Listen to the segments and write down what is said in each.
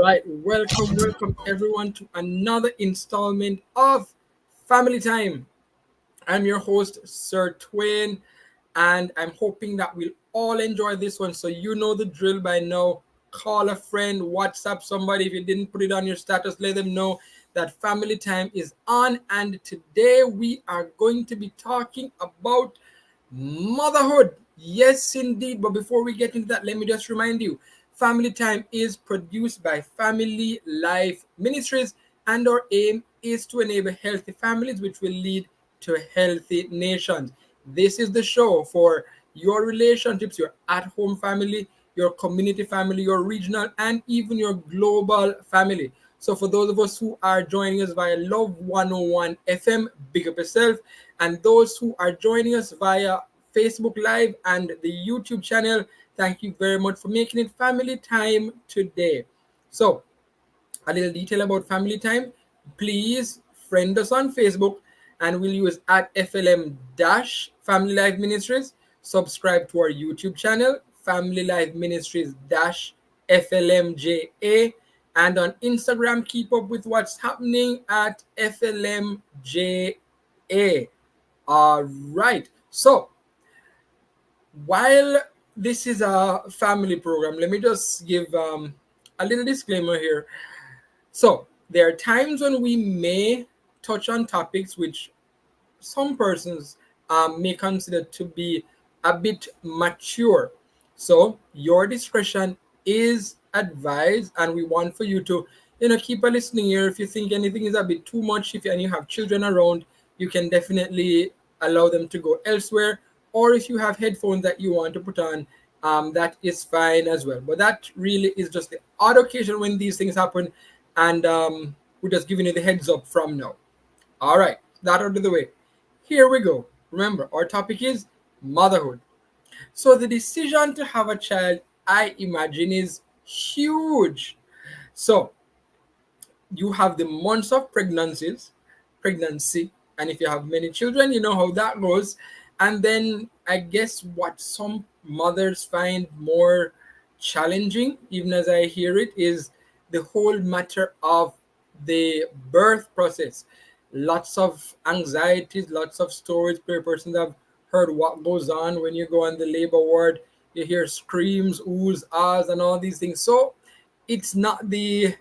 right, welcome everyone to another installment of Family Time. I'm your host, Sir Twain, and I'm hoping that we'll all enjoy this one. So, you know the drill by now. Call a friend, WhatsApp somebody. If you didn't put it on your status, let them know that Family Time is on. And today we are going to be talking about motherhood. Yes, indeed. But before we get into that, let me just remind you Family Time is produced by Family Life Ministries, and our aim is to enable healthy families, which will lead to healthy nations. This is the show for your relationships, your at home family, your community family, your regional, and even your global family. So, for those of us who are joining us via Love 101 FM, big up yourself. And those who are joining us via Facebook Live and the YouTube channel, thank you very much for making it family time today. So, a little detail about family time. Please friend us on Facebook and we'll use at FLM dash Family Life Ministries. Subscribe to our YouTube channel, Family Life Ministries dash FLMJA. And on Instagram, keep up with what's happening at FLMJA. All right. So, while this is a family program, let me just give a little disclaimer here. So, there are times when we may touch on topics which some persons may consider to be a bit mature. So, your discretion is advised, and we want for you to, keep a listening ear. If you think anything is a bit too much, if you, and you have children around, you can definitely allow them to go elsewhere. Or if you have headphones that you want to put on, that is fine as well. But that really is just the odd occasion when these things happen, and we're just giving you the heads up from now. All right, that out of the way. Here we go. Remember, our topic is motherhood. So the decision to have a child, I imagine, is huge. So you have the months of pregnancy, and if you have many children, you know how that goes. And then I guess what some mothers find more challenging, even as I hear it, is the whole matter of the birth process. Lots of anxieties, lots of stories per person have heard what goes on when you go on the labor ward. You hear screams, oohs, ahs, and all these things. So it's not the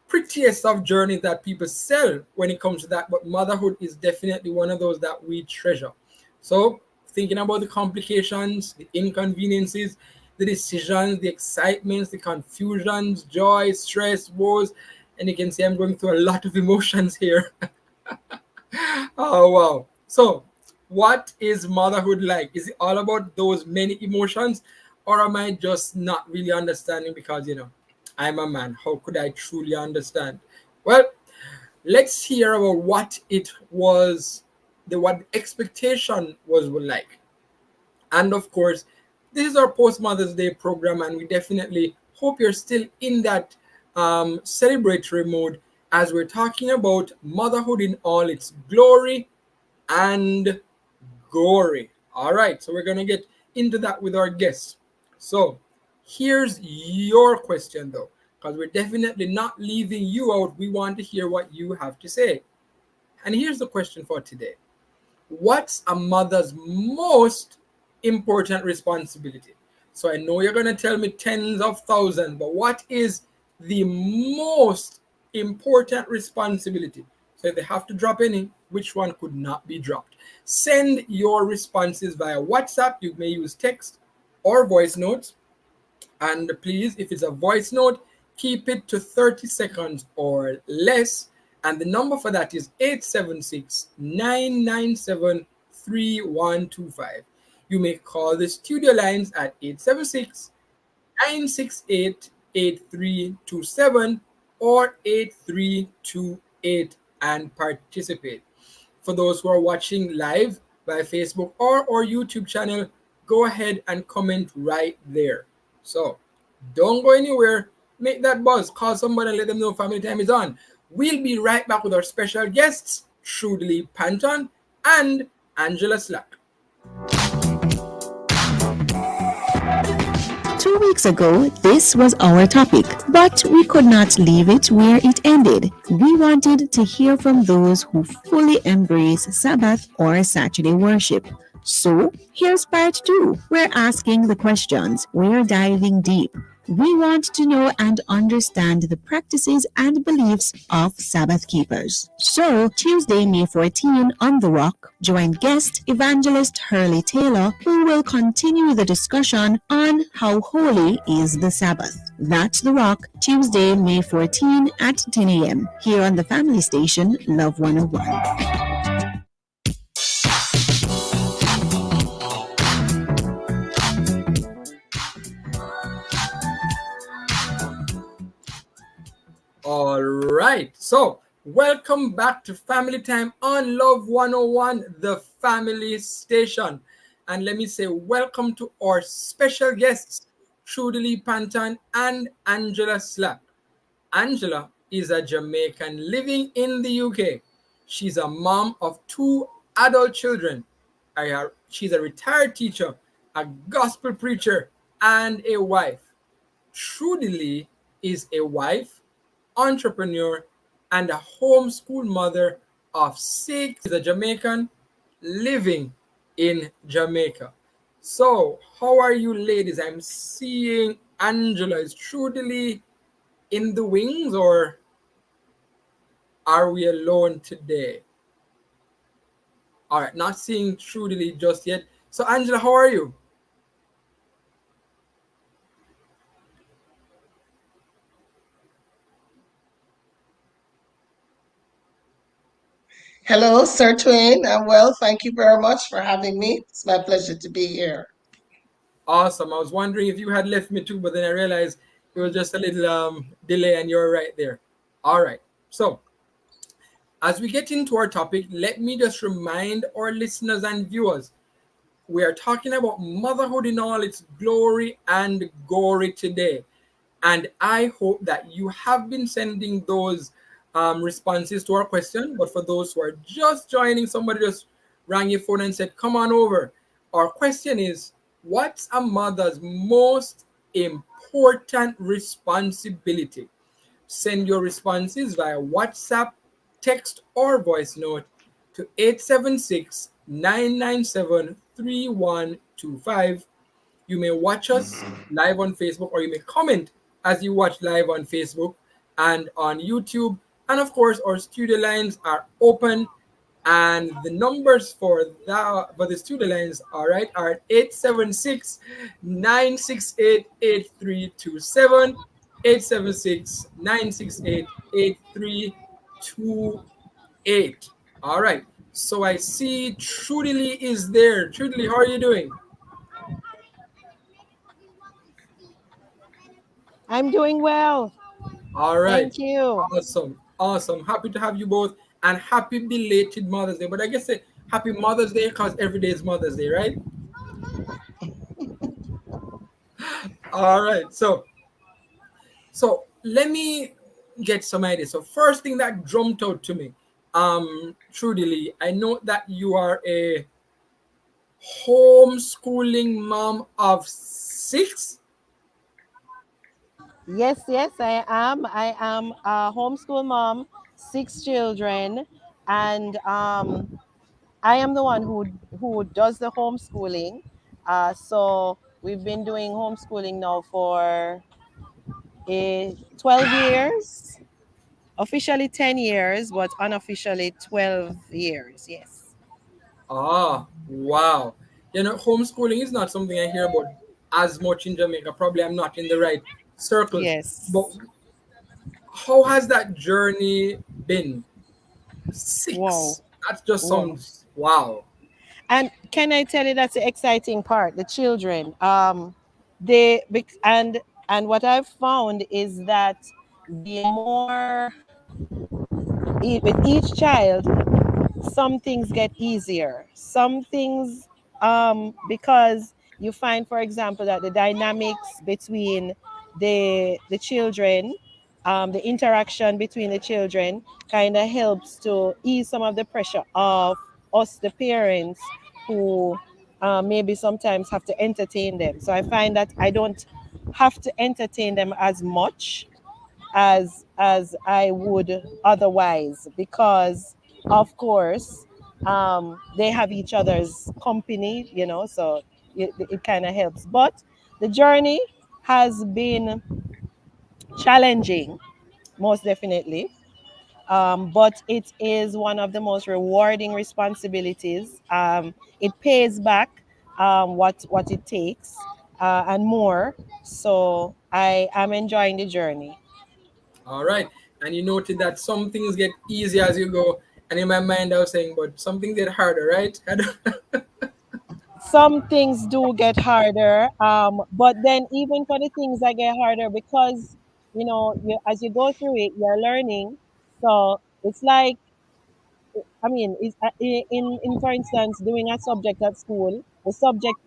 prettiest of journeys that people sell when it comes to that, but motherhood is definitely one of those that we treasure. So, thinking about the complications, the inconveniences, the decisions, the excitements, the confusions, joy, stress, woes, and you can see I'm going through a lot of emotions here. Oh, wow. So, what is motherhood like? Is it all about those many emotions, or am I just not really understanding because, I'm a man? How could I truly understand? Well, let's hear about what it was, what the expectation was like. And of course, this is our post Mother's Day program, and we definitely hope you're still in that celebratory mode as we're talking about motherhood in all its glory and gory. All right, so we're gonna get into that with our guests. So here's your question though, because we're definitely not leaving you out. We want to hear what you have to say. And here's the question for today: what's a mother's most important responsibility? So I know you're gonna tell me tens of thousands, but what is the most important responsibility? So if they have to drop any, which one could not be dropped? Send your responses via WhatsApp. You may use text or voice notes. And please, if it's a voice note, keep it to 30 seconds or less. And the number for that is 876-997-3125. You may call the studio lines at 876-968-8327 or 8328 and participate. For those who are watching live by Facebook or our YouTube channel, go ahead and comment right there. So don't go anywhere. Make that buzz. Call somebody and let them know family time is on. We'll be right back with our special guests, Trudy Panton and Angela Slack. 2 weeks ago, this was our topic, but we could not leave it where it ended. We wanted to hear from those who fully embrace Sabbath or Saturday worship. So, here's part two. We're asking the questions, we're diving deep. We want to know and understand the practices and beliefs of Sabbath keepers. So, Tuesday, May 14 on The Rock, join guest evangelist Hurley Taylor, who will continue the discussion on how holy is the Sabbath. That's The Rock, Tuesday, May 14 at 10 a.m. here on the family station, Love 101. All right. So, welcome back to Family Time on Love 101, the family station. And let me say welcome to our special guests, Trudy Panton and Angela Slack. Angela is a Jamaican living in the UK. She's a mom of two adult children. She's a retired teacher, a gospel preacher, and a wife. Trudy is a wife, entrepreneur, and a homeschool mother of six. Is a Jamaican living in Jamaica. So, how are you, ladies? I'm seeing Angela. Is Trudy in the wings, or are we alone today? All right, not seeing Trudy just yet. So, Angela, how are you? Hello, Sir Twain. I'm well. Thank you very much for having me. It's my pleasure to be here. Awesome. I was wondering if you had left me too, but then I realized it was just a little delay, and you're right there. All right. So, as we get into our topic, let me just remind our listeners and viewers we are talking about motherhood in all its glory and gory today. And I hope that you have been sending those responses to our question. But for those who are just joining, somebody just rang your phone and said, come on over. Our question is, what's a mother's most important responsibility? Send your responses via WhatsApp, text, or voice note to 876 997 3125. You may watch us live on Facebook, or you may comment as you watch live on Facebook and on YouTube. And of course, our studio lines are open, and the numbers for the studio lines, all right, are 876 968 8327. 876 968 8328. All right. So I see Trudy is there. Trudy, how are you doing? I'm doing well. All right. Thank you. Awesome. Awesome. Happy to have you both, and happy belated Mother's Day. But I guess say happy Mother's Day because every day is Mother's Day, right? All right. So let me get some ideas. So first thing that jumped out to me, Trudy Lee, I know that you are a homeschooling mom of six. Yes, I am. I am a homeschool mom, six children, and I am the one who does the homeschooling. So we've been doing homeschooling now for 12 years, officially 10 years, but unofficially 12 years. Yes. Ah, wow. Homeschooling is not something I hear about as much in Jamaica. Probably I'm not in the right circles. But Yes. how has that journey been? Wow. Six. That just Wow. sounds wow. And can I tell you that's the exciting part? The children, and what I've found is that the more with each child, some things get easier. Some things, because you find, for example, that the dynamics between the children, the interaction between the children, kind of helps to ease some of the pressure of us, the parents, who maybe sometimes have to entertain them. So I find that I don't have to entertain them as much as I would otherwise, because of course they have each other's company, so it kind of helps. But the journey has been challenging, most definitely. But it is one of the most rewarding responsibilities. It pays back what it takes, and more. So I am enjoying the journey. All right. And you noted that some things get easier as you go. And in my mind, I was saying, but some things get harder, right? Some things do get harder, but then even for the things that get harder, because as you go through it, you're learning. So it's like, I mean, in for instance, doing a subject at school, the subject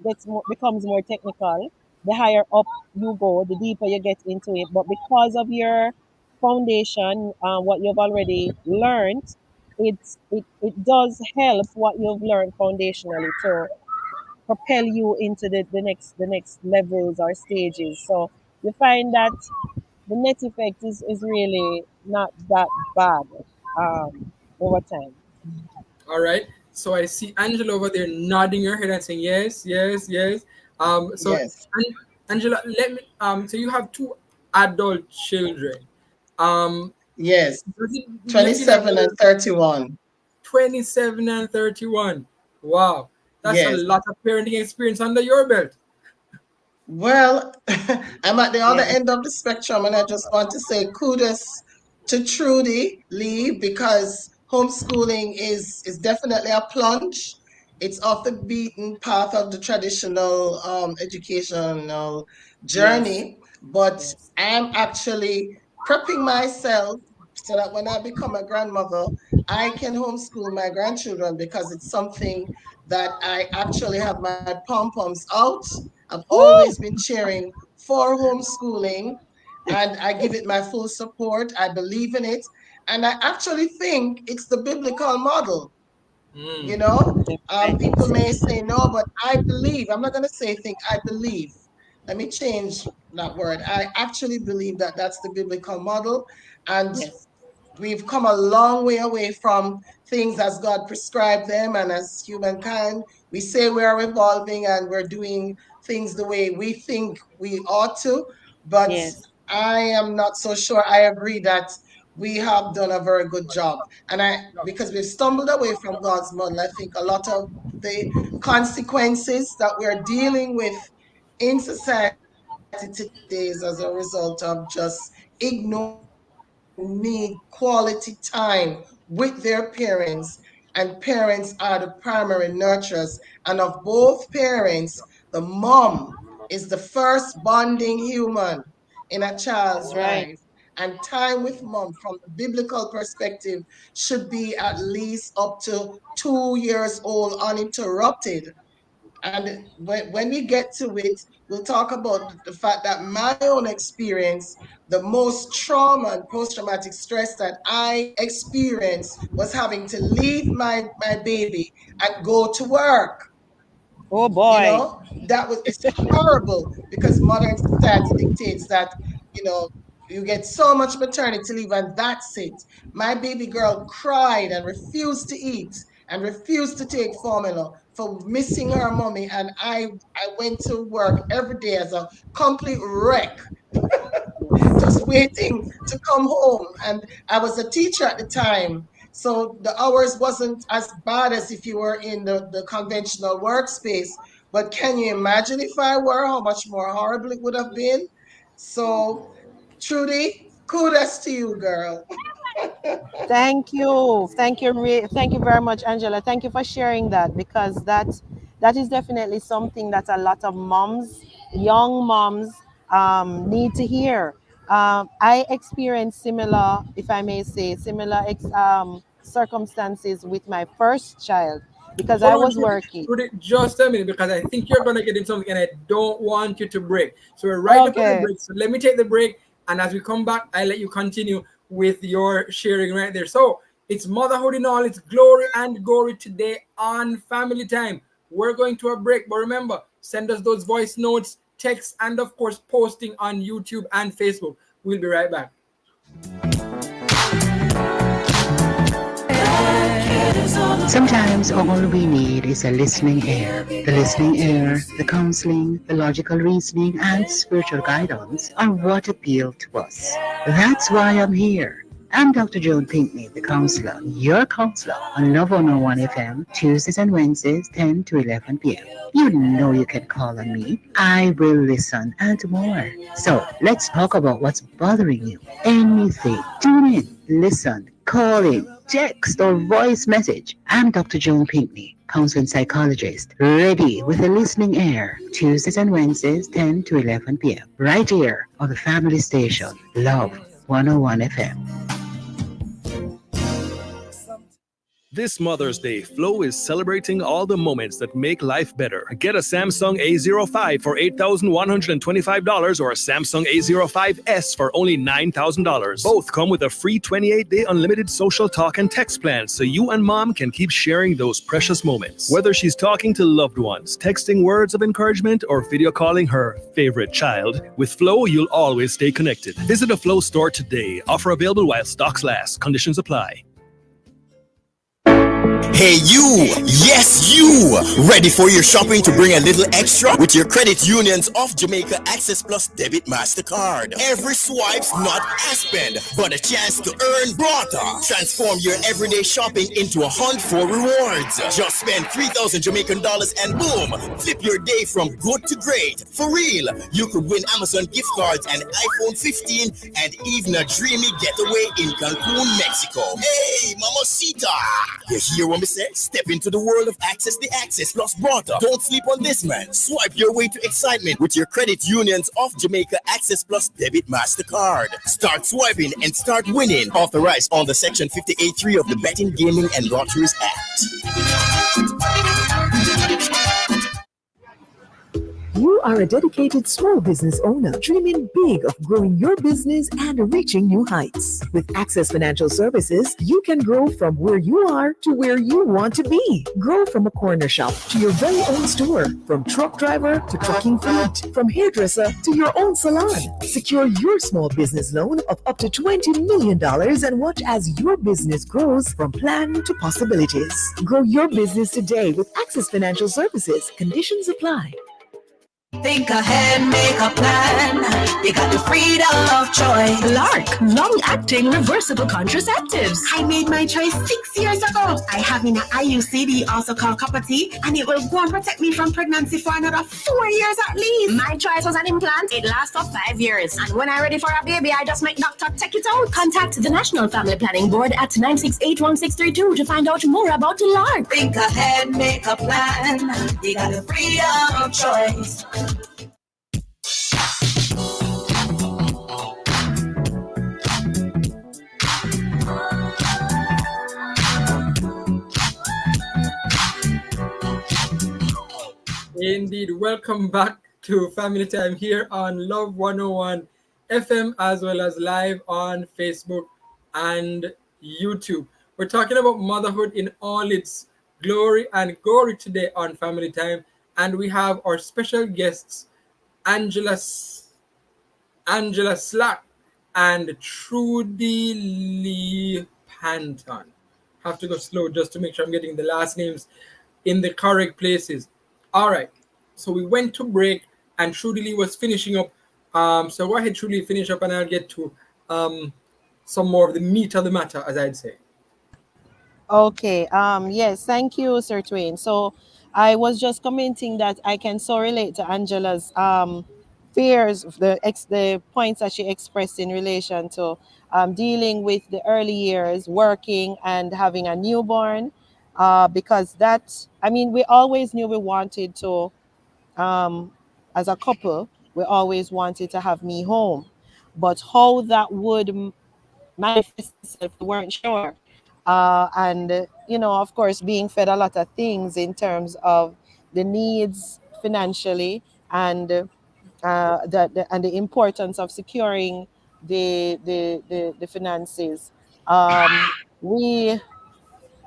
becomes more technical. The higher up you go, the deeper you get into it. But because of your foundation, what you've already learned, it does help what you've learned foundationally to propel you into the next levels or stages. So you find that the net effect is really not that bad, over time. All right. So I see Angela over there nodding her head and saying yes, yes, yes. So Yes. Angela, let me. So you have two adult children. Um, Yes. do you feel like 27 and 31. 27 and 31? Wow, that's a Yes. lot of parenting experience under your belt. Well, I'm at the other Yes, end of the spectrum, and I just want to say kudos to Trudy Lee, because homeschooling is definitely a plunge. It's off the beaten path of the traditional educational Yes, journey, but yes, I'm actually prepping myself so that when I become a grandmother, I can homeschool my grandchildren, because it's something that I actually have my pom-poms out. I've always been woo, cheering for homeschooling, and I give it my full support. I believe in it. And I actually think it's the biblical model. mm, You know, I think people so. may say no, but I believe, I'm not going to say think, I believe. Let me change that word. I actually believe that that's the biblical model. And Yes, we've come a long way away from things as God prescribed them, and as humankind, we say we are evolving and we're doing things the way we think we ought to. But yes, I am not so sure I agree that we have done a very good job. And because we've stumbled away from God's model, I think a lot of the consequences that we're dealing with in society today is as a result of just ignoring children who need quality time with their parents, and parents are the primary nurturers. And of both parents, the mom is the first bonding human in a child's that's right. life. And time with mom, from the biblical perspective, should be at least up to 2 years old uninterrupted. And when we get to it, we'll talk about the fact that my own experience, the most trauma and post traumatic stress that I experienced was having to leave my baby and go to work. Oh You boy. know, that was, it's horrible, because modern society dictates that, you know, you get so much maternity leave and that's it. My baby girl cried and refused to eat and refused to take formula for missing her mommy, and I went to work every day as a complete wreck, just waiting to come home. And I was a teacher at the time. So the hours wasn't as bad as if you were in the conventional workspace. But can you imagine if I were, how much more horrible it would have been? So, Trudy, kudos to you, girl. Thank you very much, Angela. Thank you for sharing that, because that is definitely something that a lot of moms, young moms, need to hear. I experienced similar, if I may say, similar circumstances with my first child, because I hold on, was Trudy, working. Trudy, just a minute, because I think you're gonna get into something, and I don't want you to break. So we're right up on the Okay. break. So let me take the break, and as we come back, I'll let you continue with your sharing right there. So it's motherhood in all its glory and gory today on Family Time. We're going to a break, but remember, send us those voice notes text, and of course, posting on YouTube and Facebook. We'll be right back. Sometimes all we need is a listening ear. The listening ear, the counseling, the logical reasoning, and spiritual guidance are what appeal to us. That's why I'm here. I'm Dr. Joan Pinkney, the counselor, your counselor on Love 101 FM, Tuesdays and Wednesdays, 10 to 11 p.m. You know you can call on me. I will listen and more. So let's talk about what's bothering you. Anything. Tune in, listen, call in, text, or voice message. I'm Dr. Joan Pinkney, counseling psychologist, ready with a listening ear. Tuesdays and Wednesdays, 10 to 11 p.m. Right here on the family station, Love 101 FM. This Mother's Day, Flow is celebrating all the moments that make life better. Get a Samsung A05 for $8,125 or a Samsung A05s for only $9,000. Both come with a free 28-day unlimited social talk and text plan, so you and mom can keep sharing those precious moments. Whether she's talking to loved ones, texting words of encouragement, or video calling her favorite child, with Flow, you'll always stay connected. Visit a Flow store today. Offer available while stocks last. Conditions apply. Hey you! Yes, you! Ready for your shopping to bring a little extra? With your Credit Unions of Jamaica Access Plus Debit MasterCard. Every swipe's not a spend, but a chance to earn Brata. Transform your everyday shopping into a hunt for rewards. Just spend 3,000 Jamaican dollars and boom! Flip your day from good to great. For real, you could win Amazon gift cards and iPhone 15 and even a dreamy getaway in Cancun, Mexico. Hey, mamacita! You hear what me say? Step into the world of Access the Access Plus Brata. Don't sleep on this, man. Swipe your way to excitement with your Credit Unions of Jamaica Access Plus Debit MasterCard. Start swiping and start winning. Authorized on the Section 58.3 of the Betting, Gaming and Lotteries Act. You are a dedicated small business owner dreaming big of growing your business and reaching new heights. With Access Financial Services, you can grow from where you are to where you want to be. Grow from a corner shop to your very own store, from truck driver to trucking fleet, from hairdresser to your own salon. Secure your small business loan of up to $20 million and watch as your business grows from plan to possibilities. Grow your business today with Access Financial Services. Conditions apply. Think ahead, make a plan. You got the freedom of choice. Lark, long-acting reversible contraceptives. I made my choice 6 years ago. I have in an IUCD, also called copper T, and it will go and protect me from pregnancy for another 4 years at least. My choice was an implant. It lasts for 5 years. And when I'm ready for a baby, I just make doctor take it out. Contact the National Family Planning Board at 9681632 to find out more about Lark. Think ahead, make a plan. You got the freedom of choice. Indeed, welcome back to Family Time here on Love 101 FM as well as live on Facebook and YouTube. We're talking about motherhood in all its glory and gory today on Family Time, and we have our special guests Angela Slack and Trudy Lee Panton. Have to go slow just to make sure I'm getting the last names in the correct places. All right, so we went to break and Trudy Lee was finishing up. So go ahead, Trudy, finish up and I'll get to some more of the meat of the matter, as I'd say. Okay. Yes. Thank you, Sir Twain. So I was just commenting that I can so relate to Angela's fears, the points that she expressed in relation to dealing with the early years, working and having a newborn. Because we always knew we wanted to, as a couple, we always wanted to have me home. But how that would manifest itself, we weren't sure. Of course, being fed a lot of things in terms of the needs financially and the importance of securing the finances.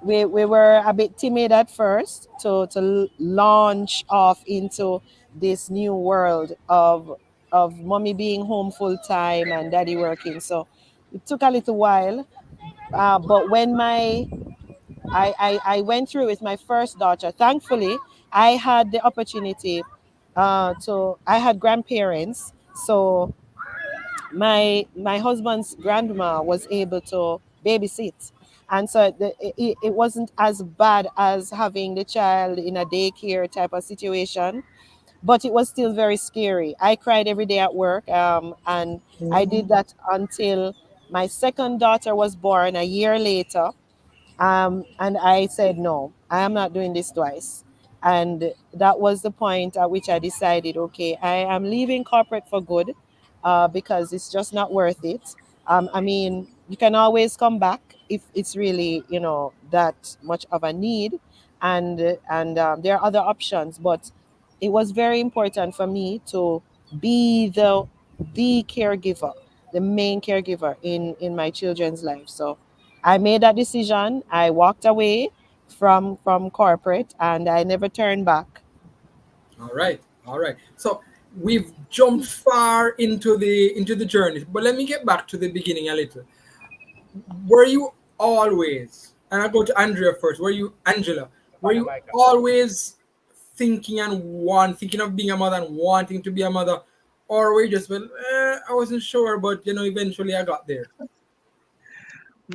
We were a bit timid at first to launch off into this new world of mommy being home full time and daddy working. So it took a little while, but when I went through with my first daughter, thankfully I had the opportunity to I had grandparents, so my husband's grandma was able to babysit, and so it wasn't as bad as having the child in a daycare type of situation, but it was still very scary. I cried every day at work, and I did that until my second daughter was born a year later. And I said, no, I am not doing this twice. And that was the point at which I decided, okay, I am leaving corporate for good, because it's just not worth it. I mean, you can always come back if it's really, that much of a need. And there are other options. But it was very important for me to be the caregiver, the main caregiver in my children's life. So I made that decision. I walked away from corporate, and I never turned back. All right, all right. So we've jumped far into the journey, but let me get back to the beginning a little. Were you always, and I'll go to Andrea first. Were you Angela? Were you always thinking of being a mother and wanting to be a mother, or were you just well, I wasn't sure, but eventually I got there.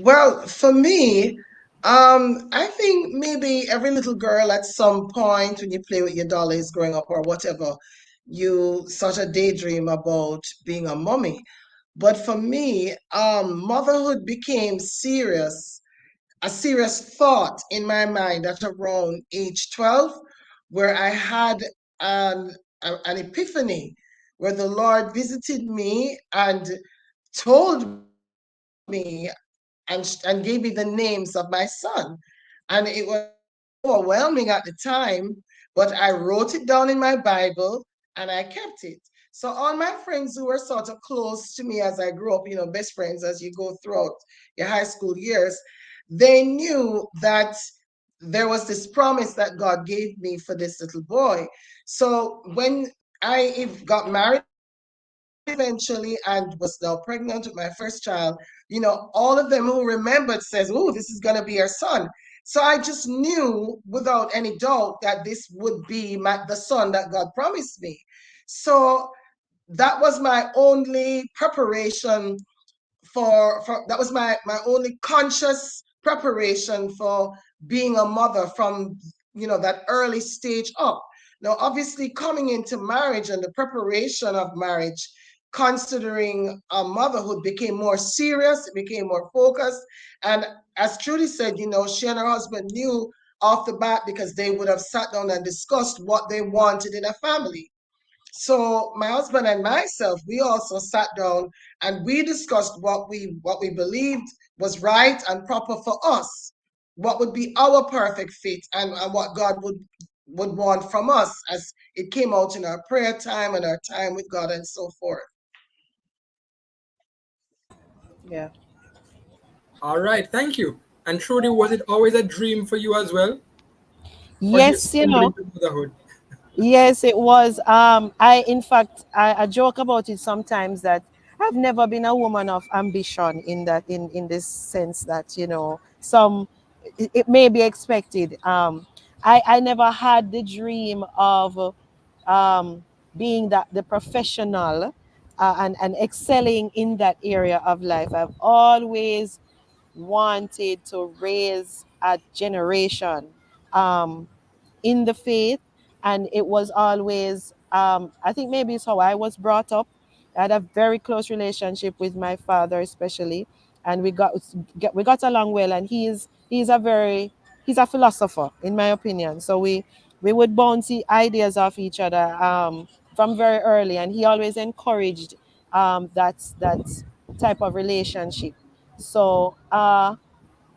Well, for me, I think maybe every little girl at some point when you play with your dollies growing up or whatever, you sort of daydream about being a mommy. But for me, motherhood became a serious thought in my mind at around age 12, where I had an, an epiphany, where the Lord visited me and told me and gave me the names of my son. And it was overwhelming at the time, but I wrote it down in my Bible and I kept it. So all my friends who were sort of close to me as I grew up, best friends as you go throughout your high school years, they knew that there was this promise that God gave me for this little boy. So when I got married eventually and was now pregnant with my first child, all of them who remembered says, "Oh, this is gonna be your son." So I just knew without any doubt that this would be the son that God promised me. So that was my only preparation for that was my only conscious preparation for being a mother from that early stage up. Now obviously coming into marriage and the preparation of marriage, considering motherhood became more serious, it became more focused. And as Trudy said, she and her husband knew off the bat because they would have sat down and discussed what they wanted in a family. So my husband and myself, we also sat down and we discussed what we believed was right and proper for us, what would be our perfect fit, and what God would want from us as it came out in our prayer time and our time with God and so forth. Yeah. All right, thank you. And Trudy, was it always a dream for you as well, or did you Yes, stumble into motherhood? yes, it was. I in fact I joke about it sometimes that I've never been a woman of ambition in this sense that some it may be expected. I never had the dream of um, being that the professional, and excelling in that area of life. I've always wanted to raise a generation um, in the faith, and it was always, I think maybe it's how I was brought up. I had a very close relationship with my father, especially, and we got along well. And he's a philosopher, in my opinion. So we would bounce ideas off each other from very early, and he always encouraged that type of relationship. So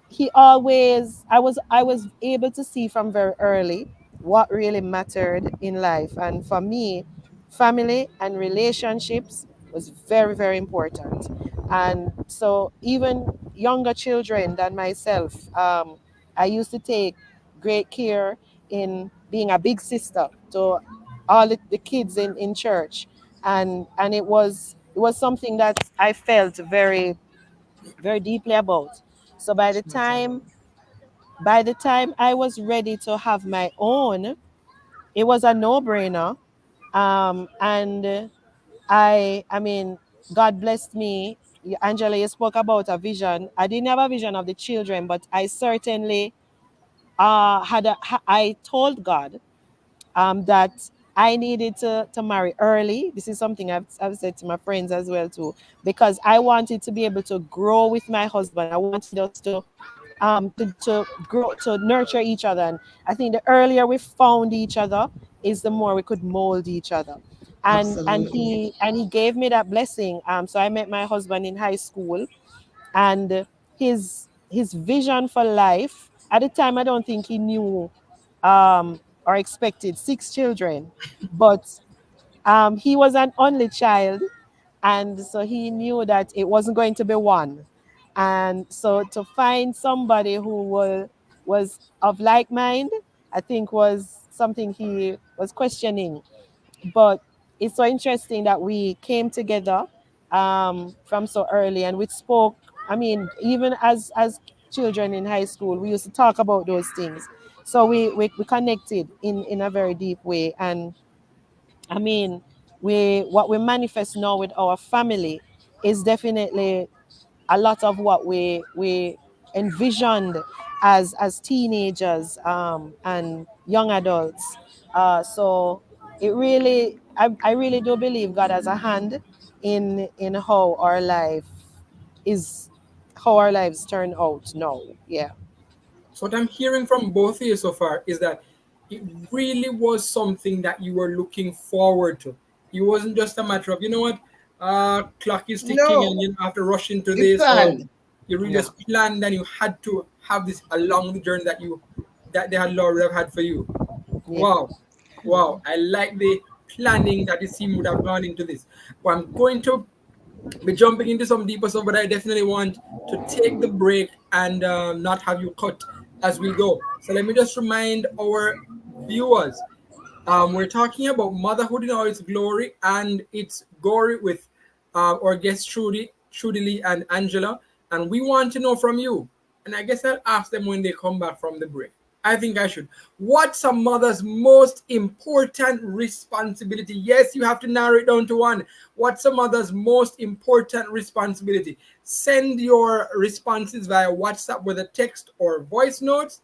he always I was able to see from very early what really mattered in life. And for me, family and relationships was very, very important. And so even younger children than myself, I used to take great care in being a big sister to all the kids in church, and it was something that I felt very, very deeply about. So by the time I was ready to have my own, it was a no-brainer. And I mean, God blessed me. Angela, you spoke about a vision. I didn't have a vision of the children, but I certainly I told God that I needed to marry early. This is something I've said to my friends as well too, because I wanted to be able to grow with my husband. I wanted us to grow, to nurture each other. And I think the earlier we found each other is the more we could mold each other. And Absolutely. he gave me that blessing. So I met my husband in high school, and his vision for life at the time, I don't think he knew or expected 6 children, but he was an only child, and so he knew that it wasn't going to be one. And so to find somebody who was of like mind, I think was something he was questioning. But it's so interesting that we came together from so early, and we spoke. I mean, even as children in high school, we used to talk about those things. So we connected in a very deep way. And I mean, what we manifest now with our family is definitely a lot of what we envisioned as teenagers and young adults. So it really, I really do believe God has a hand in how our lives turn out now. Yeah. So what I'm hearing from both of you so far is that it really was something that you were looking forward to. It wasn't just a matter of, you know what, clock is ticking and No, you have to rush into you this, or planned. you really Yeah. just planned and you had to have this along the journey that the Lord have had for you. Yeah. Wow. Wow. I like the planning that the team would have gone into this. But I'm going to be jumping into some deeper stuff, but I definitely want to take the break and not have you cut as we go. So let me just remind our viewers, we're talking about motherhood in all its glory, and it's gory with our guests Trudy Lee and Angela, and we want to know from you. And I guess I'll ask them when they come back from the break. I think I should. What's a mother's most important responsibility? Yes, you have to narrow it down to one. What's a mother's most important responsibility? Send your responses via WhatsApp with a text or voice notes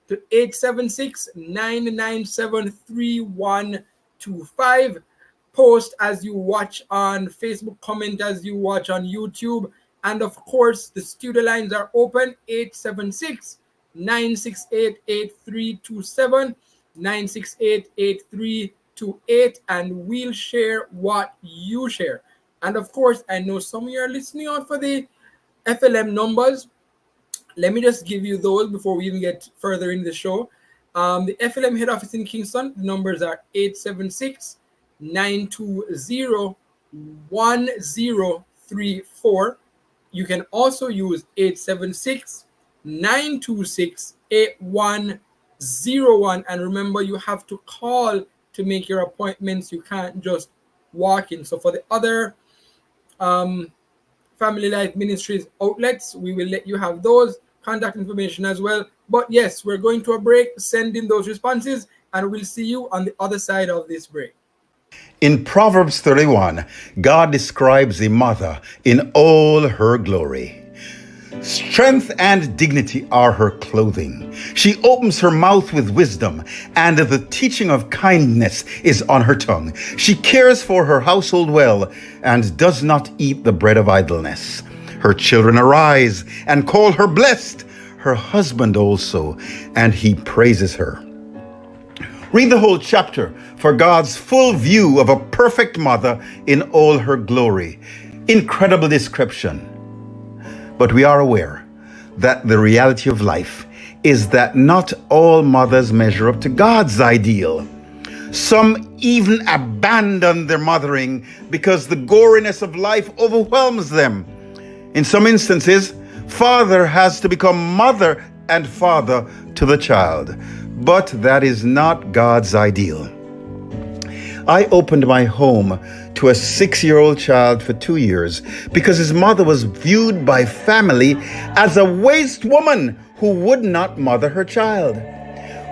to 876-997-3125. Post as you watch on Facebook, comment as you watch on YouTube. And of course, the studio lines are open 876-968-8327, 968-8328, and we'll share what you share. And of course, I know some of you are listening out for the FLM numbers. Let me just give you those before we even get further in the show. The FLM head office in Kingston, the numbers are 876-920-1034. You can also use 876-926-8101. And remember, you have to call to make your appointments. You can't just walk in. So for the other Family Life Ministries outlets, we will let you have those contact information as well. But yes, we're going to a break. Send in those responses, and we'll see you on the other side of this break. In Proverbs 31, God describes a mother in all her glory. Strength and dignity are her clothing. She opens her mouth with wisdom, and the teaching of kindness is on her tongue. She cares for her household well and does not eat the bread of idleness. Her children arise and call her blessed, her husband also, and he praises her. Read the whole chapter for God's full view of a perfect mother in all her glory. Incredible description. But we are aware that the reality of life is that not all mothers measure up to God's ideal. Some even abandon their mothering because the goriness of life overwhelms them. In some instances, father has to become mother and father to the child. But that is not God's ideal. I opened my home to a 6-year-old child for 2 years because his mother was viewed by family as a waste woman who would not mother her child.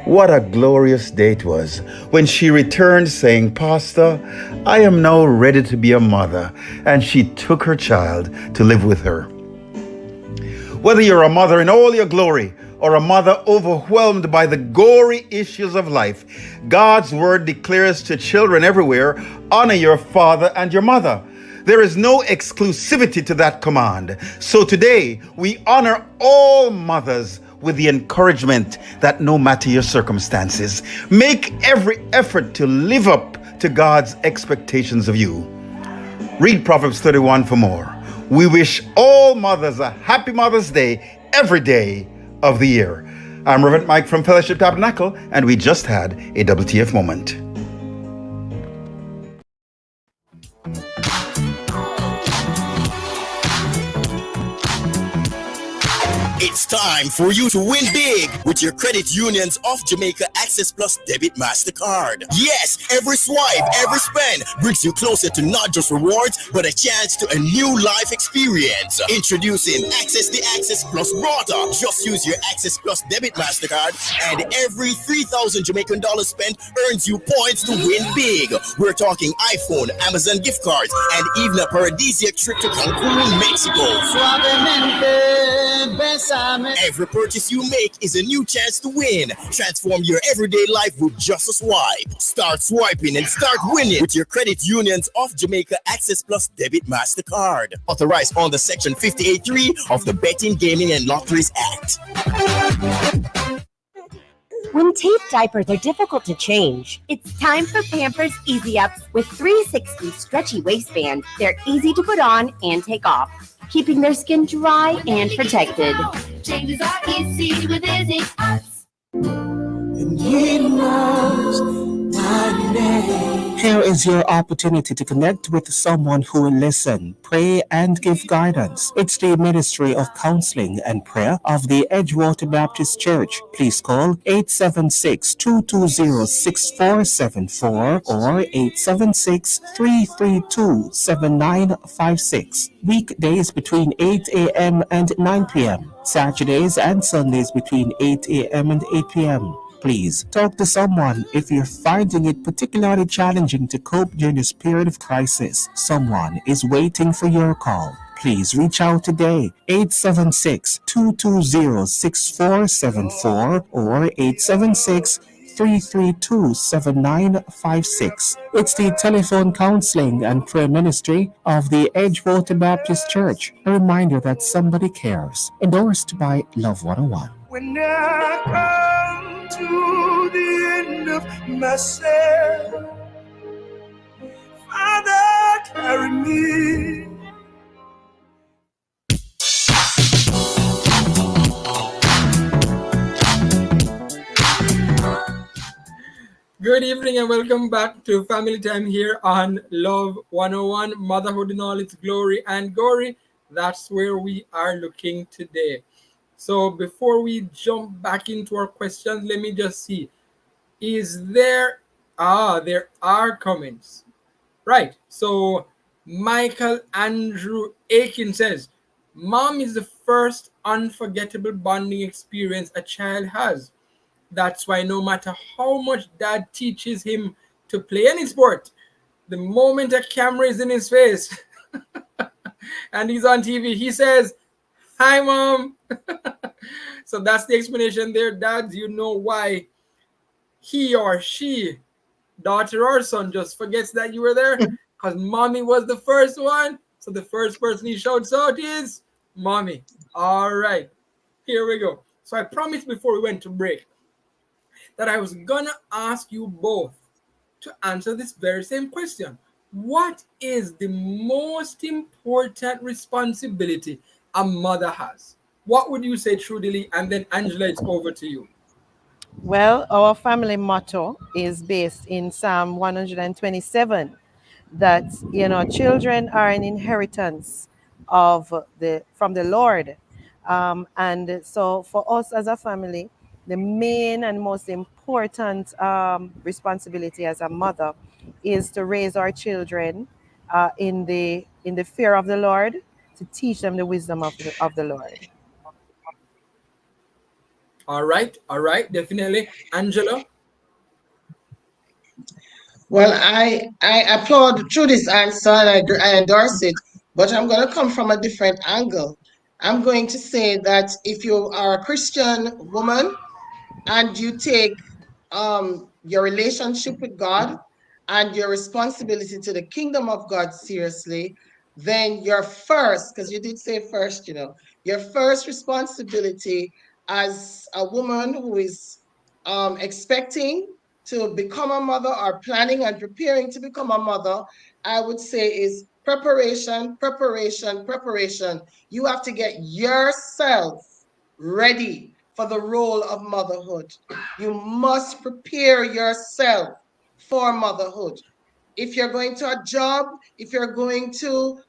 What a glorious day it was when she returned saying, Pastor, I am now ready to be a mother. And she took her child to live with her. Whether you're a mother in all your glory or a mother overwhelmed by the gory issues of life, God's word declares to children everywhere, honor your father and your mother. There is no exclusivity to that command. So today, we honor all mothers with the encouragement that no matter your circumstances, make every effort to live up to God's expectations of you. Read Proverbs 31 for more. We wish all mothers a happy Mother's Day every day of the year. I'm Reverend Mike from Fellowship Tabernacle, and we just had a WTF moment. It's time for you to win big with your Credit Unions of Jamaica Access Plus Debit MasterCard. Yes, every swipe, every spend brings you closer to not just rewards, but a chance to a new life experience. Introducing Access the Access Plus Router. Just use your Access Plus Debit MasterCard and every 3,000 Jamaican dollars spent earns you points to win big. We're talking iPhone, Amazon gift cards, and even a paradisiac trip to Cancun, Mexico. Every purchase you make is a new chance to win. Transform your everyday life with just a swipe. Start swiping and start winning with your Credit Unions of Jamaica Access Plus Debit MasterCard. Authorized under Section 58.3 of the Betting, Gaming and Lotteries Act. When tape diapers are difficult to change, it's time for Pampers Easy Ups with 360 stretchy waistband. They're easy to put on and take off, keeping their skin dry and protected. Changes are easy with Easy Ups. Here is your opportunity to connect with someone who will listen, pray, and give guidance. It's the Ministry of Counseling and Prayer of the Edgewater Baptist Church. Please call 876-220-6474 or 876-332-7956. Weekdays between 8 a.m. and 9 p.m. Saturdays and Sundays between 8 a.m. and 8 p.m. Please talk to someone if you're finding it particularly challenging to cope during this period of crisis. Someone is waiting for your call. Please reach out today, 876-220-6474 or 876-332-7956. It's the Telephone Counseling and Prayer Ministry of the Edgewater Baptist Church. A reminder that somebody cares. Endorsed by Love 101. When I come to the end of myself, Father, carry me. Good evening and welcome back to Family Time here on Love 101, Motherhood in all its glory and gory. That's where we are looking today. So before we jump back into our questions, let me just see. Is there there are comments. Right. So Michael Andrew Aiken says, Mom is the first unforgettable bonding experience a child has. That's why no matter how much dad teaches him to play any sport, the moment a camera is in his face and he's on TV, he says, Hi, Mom. So that's the explanation there, dads. You know why he or she, daughter or son, just forgets that you were there, because mommy was the first one. So the first person he shouts out is mommy. All right, here we go. So I promised before we went to break that I was gonna ask you both to answer this very same question. What is the most important responsibility a mother has? What would you say, Trudy? And then Angela, it's over to you. Well, our family motto is based in Psalm 127 that, children are an inheritance from the Lord. And so for us as a family, the main and most important responsibility as a mother is to raise our children in the fear of the Lord, to teach them the wisdom of the Lord. All right, definitely. Angela? Well, I applaud Trudy's answer and I endorse it, but I'm going to come from a different angle. I'm going to say that if you are a Christian woman and you take your relationship with God and your responsibility to the kingdom of God seriously, then your first, because you did say first, your first responsibility as a woman who is expecting to become a mother or planning and preparing to become a mother, I would say is preparation, preparation, preparation. You have to get yourself ready for the role of motherhood. You must prepare yourself for motherhood. If you're going to a job, if you're going to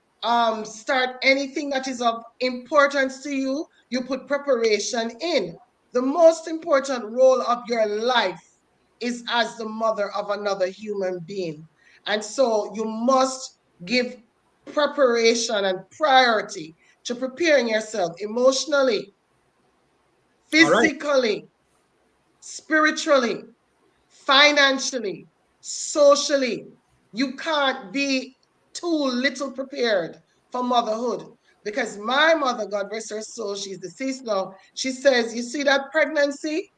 start anything that is of importance to you, you put preparation in. The most important role of your life is as the mother of another human being. And so you must give preparation and priority to preparing yourself emotionally, All right. physically, spiritually, financially, socially. You can't be too little prepared for motherhood. Because my mother, God rest her soul, she's deceased now. She says, you see that pregnancy?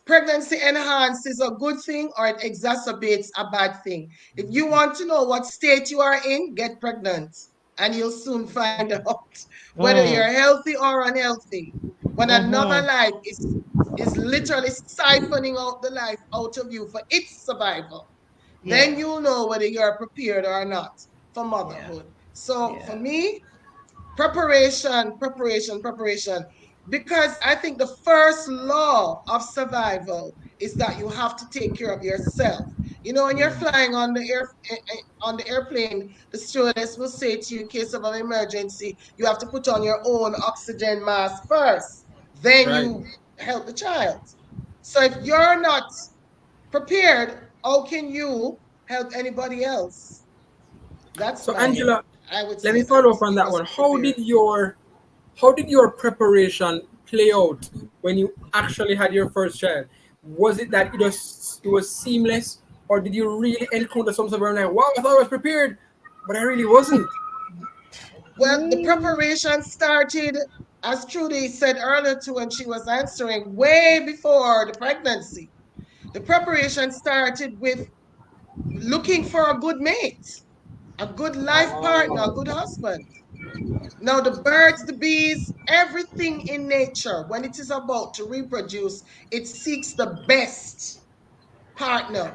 Pregnancy enhances a good thing or it exacerbates a bad thing. If you want to know what state you are in, get pregnant and you'll soon find out whether you're Mm. healthy or unhealthy. When another Mm-hmm. life is literally siphoning out the life out of you for its survival, Yeah. then you'll know whether you're prepared or not for Yeah. motherhood. So for Yeah. me, preparation, preparation, preparation. Because I think the first law of survival is that you have to take care of yourself. When you're flying on the on the airplane, the stewardess will say to you, in case of an emergency, you have to put on your own oxygen mask first. Then Right. you help the child. So if you're not prepared, how can you help anybody else? That's So my, Angela, I would let say me that follow up on you that must one. be prepared. How did your preparation play out when you actually had your first child? Was it that it was seamless, or did you really encounter some sort of like, wow, I thought I was prepared, but I really wasn't? Well, the preparation started, as Trudy said earlier too, when she was answering, way before the pregnancy. The preparation started with looking for a good mate, a good life partner, a Oh, good husband. Now, the birds, the bees, everything in nature, when it is about to reproduce, it seeks the best partner.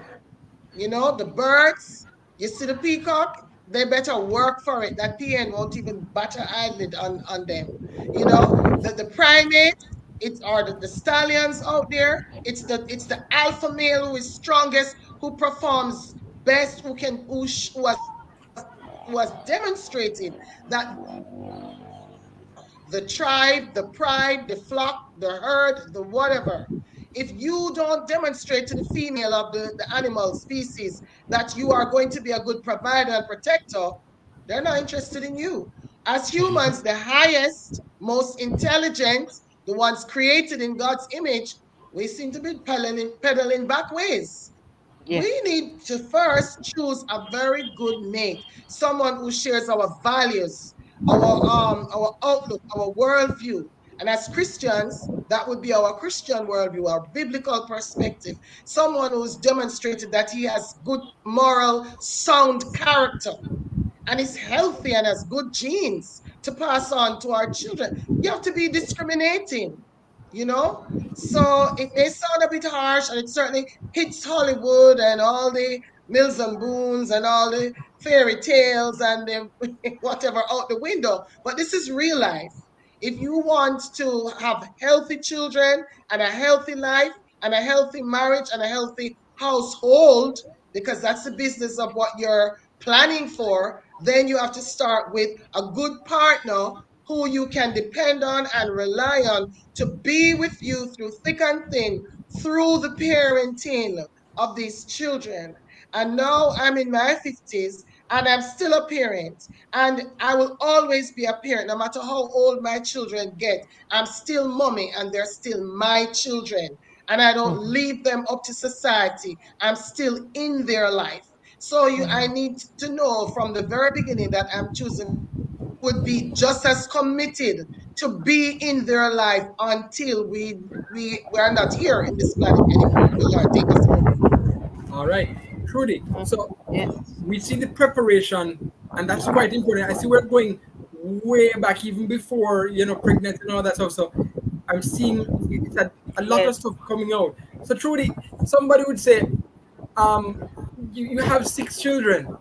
The birds, you see the peacock, they better work for it. That PN won't even bat an eyelid on them. The primates, it's or the stallions out there, it's the alpha male who is strongest, who performs best, who has demonstrated that the tribe, the pride, the flock, the herd, the whatever. If you don't demonstrate to the female of the animal species that you are going to be a good provider and protector, they're not interested in you. As humans, the highest, most intelligent, the ones created in God's image, we seem to be pedaling back ways. Yeah. We need to first choose a very good mate, someone who shares our values, our outlook, our worldview. And as Christians, that would be our Christian worldview, our biblical perspective. Someone who's demonstrated that he has good moral, sound character and is healthy and has good genes to pass on to our children. You have to be discriminating, you know? So it may sound a bit harsh, and it certainly hits Hollywood and all the Mills and Boons and all the fairy tales and the whatever out the window. But this is real life. If you want to have healthy children and a healthy life and a healthy marriage and a healthy household, because that's the business of what you're planning for, then you have to start with a good partner who you can depend on and rely on to be with you through thick and thin, through the parenting of these children. And now I'm in my 50s and I'm still a parent. And I will always be a parent, no matter how old my children get. I'm still mommy and they're still my children. And I don't Mhm, leave them up to society. I'm still in their life. So I mhm. need to know from the very beginning that I'm choosing who would be just as committed to be in their life until we are not here in this planet anymore. The Lord take us home. All right, Trudy. So Yes. we see the preparation, and that's quite important. I see we're going way back, even before pregnancy and all that stuff. So I'm seeing it's a lot of Yes. stuff coming out. So Trudy, somebody would say, um, you have 6 children.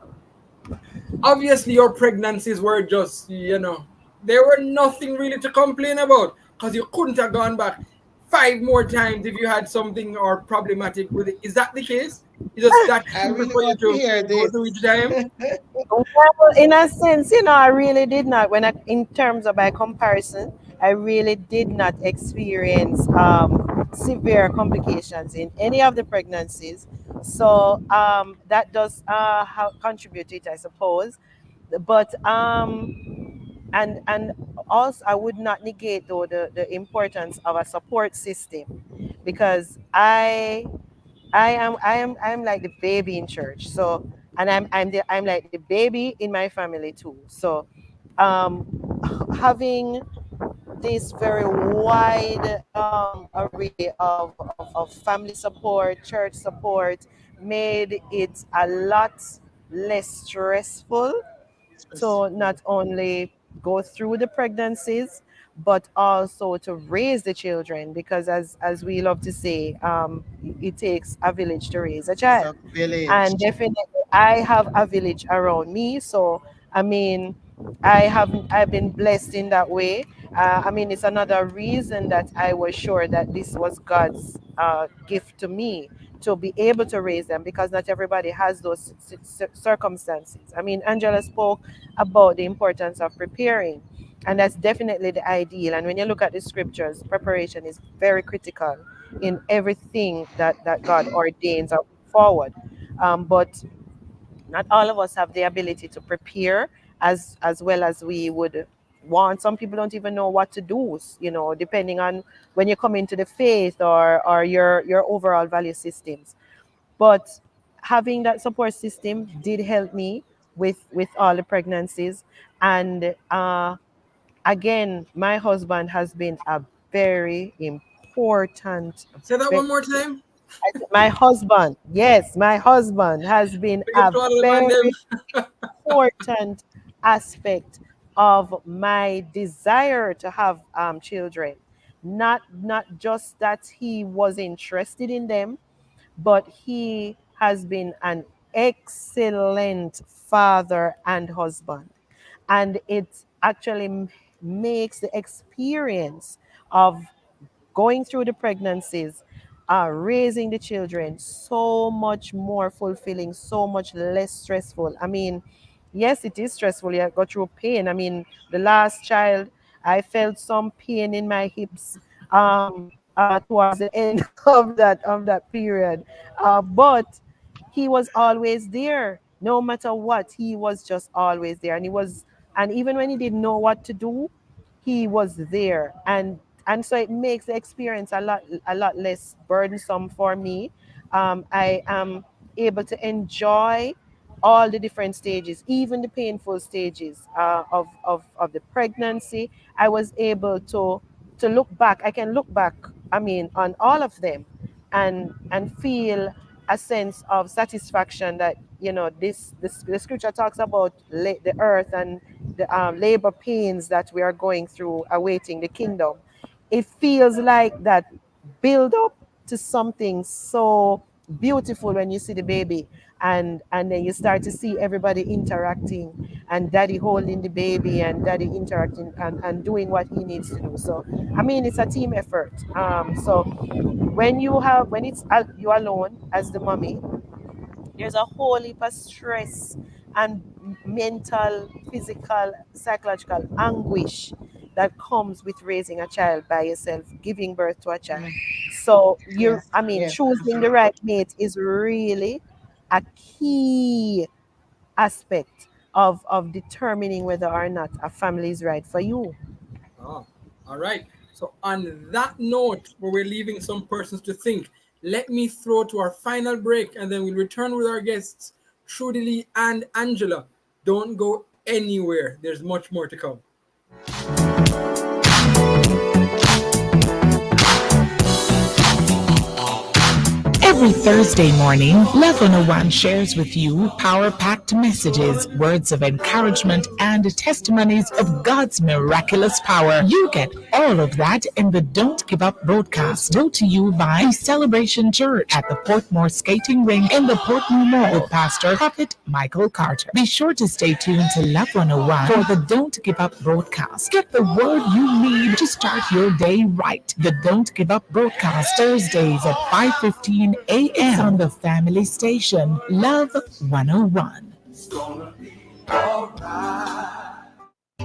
Obviously, your pregnancies were just, there were nothing really to complain about because you couldn't have gone back 5 more times if you had something or problematic with it. Is that the case? Is just that I simple really for you want to to hear go this. through each time? Well, in a sense, I really did not. In terms of by comparison, I really did not experience severe complications in any of the pregnancies. So that does contribute to it, I suppose. But and also, I would not negate though the importance of a support system, because I'm like the baby in church. So, and I'm like the baby in my family too. So having this very wide array of family support, church support, made it a lot less stressful to not only go through the pregnancies but also to raise the children, because as we love to say, it takes a village to raise a It's child. a village. And definitely I have a village around me. So I mean, I've been blessed in that way. I mean, it's another reason that I was sure that this was God's gift to me, to be able to raise them, because not everybody has those circumstances. I mean, Angela spoke about the importance of preparing, and that's definitely the ideal. And when you look at the scriptures, preparation is very critical in everything that God ordains or forward. But not all of us have the ability to prepare as well as we would want. Some people don't even know what to do, depending on when you come into the faith, or your overall value systems. But having that support system did help me with all the pregnancies. And again, my husband has been a very important, Say that one more time. my husband, yes, my husband has been Big up a to all of the man them. very important aspect of my desire to have children. Not just that he was interested in them, but he has been an excellent father and husband. And it actually makes the experience of going through the pregnancies, raising the children, so much more fulfilling, so much less stressful. I mean, yes, it is stressful. You go through pain. I mean, the last child, I felt some pain in my hips towards the end of that period. But he was always there, no matter what. He was just always there, and even when he didn't know what to do, he was there. And so it makes the experience a lot less burdensome for me. I am able to enjoy all the different stages, even the painful stages of the pregnancy. I was able to look back. I can look back, I mean, on all of them, and feel a sense of satisfaction that, this the scripture talks about the earth and the labor pains that we are going through awaiting the kingdom. It feels like that build up to something so beautiful when you see the baby, and then you start to see everybody interacting, and daddy holding the baby, and daddy interacting, and doing what he needs to do. So I mean, it's a team effort. So when it's you alone as the mommy, there's a whole heap of stress and mental, physical, psychological anguish that comes with raising a child by yourself, giving birth to a child. Yes, So yes, I mean, yes, choosing the absolutely. right mate is really, a key aspect of determining whether or not a family is right for you. Ah, all right. So, on that note, where we're leaving some persons to think, let me throw to our final break and then we'll return with our guests, Trudy and Angela. Don't go anywhere, there's much more to come. Every Thursday morning, Love 101 shares with you power-packed messages, words of encouragement, and testimonies of God's miraculous power. You get all of that in the Don't Give Up broadcast, brought to you by Celebration Church at the Portmore Skating Rink in the Portmore Mall with Pastor Prophet Michael Carter. Be sure to stay tuned to Love 101 for the Don't Give Up broadcast. Get the word you need to start your day right. The Don't Give Up broadcast, Thursdays at 5:15 a.m. on the family station, Love 101.